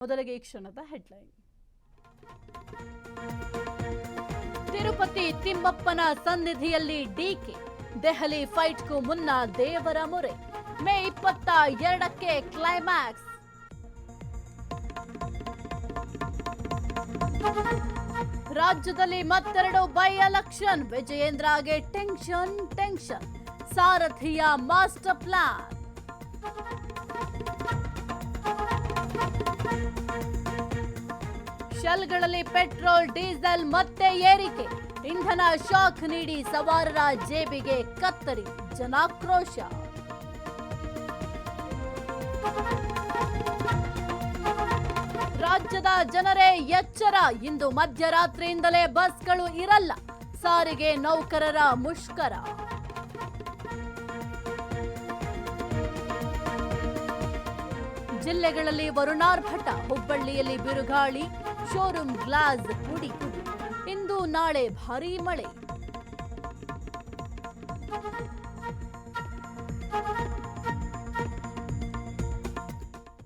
ಮೊದಲಿಗೆ ಈ ಕ್ಷಣದ ಹೆಡ್ಲೈನ್. ತಿರುಪತಿ ತಿಮ್ಮಪ್ಪನ ಸನ್ನಿಧಿಯಲ್ಲಿ ಡಿಕೆ, ದೆಹಲಿ ಫೈಟ್ಗೂ ಮುನ್ನ ದೇವರ ಮೊರೆ. ಮೇ 22ಕ್ಕೆ ಕ್ಲೈಮ್ಯಾಕ್ಸ್. ರಾಜ್ಯದಲ್ಲಿ ಮತ್ತೆರಡು ಬೈ ಎಲೆಕ್ಷನ್. ವಿಜಯೇಂದ್ರಗೆ ಟೆನ್ಷನ್. ಸಾರಥಿಯ ಮಾಸ್ಟರ್ ಪ್ಲಾನ್. ಶೆಲ್ಗಳಲ್ಲಿ ಪೆಟ್ರೋಲ್ ಡೀಸೆಲ್ ಮತ್ತೆ ಏರಿಕೆ. ಇಂಧನ ಶಾಕ್ ನೀಡಿ ಸವಾರರ ಜೇಬಿಗೆ ಕತ್ತರಿ. ಜನಾಕ್ರೋಶ. ರಾಜ್ಯದ ಜನರೇ ಎಚ್ಚರ. ಇಂದು ಮಧ್ಯರಾತ್ರಿಯಿಂದಲೇ ಬಸ್ಗಳು ಇರಲ್ಲ. ಸಾರಿಗೆ ನೌಕರರ ಮುಷ್ಕರ. ಜಿಲ್ಲೆಗಳಲ್ಲಿ ವರುಣಾರ್ಭಟ. ಹುಬ್ಬಳ್ಳಿಯಲ್ಲಿ ಬಿರುಗಾಳಿ. ಶೋರೂಮ್ ಗ್ಲಾಸ್ ಪುಡಿ. ಇಂದು ನಾಳೆ ಭಾರೀ ಮಳೆ.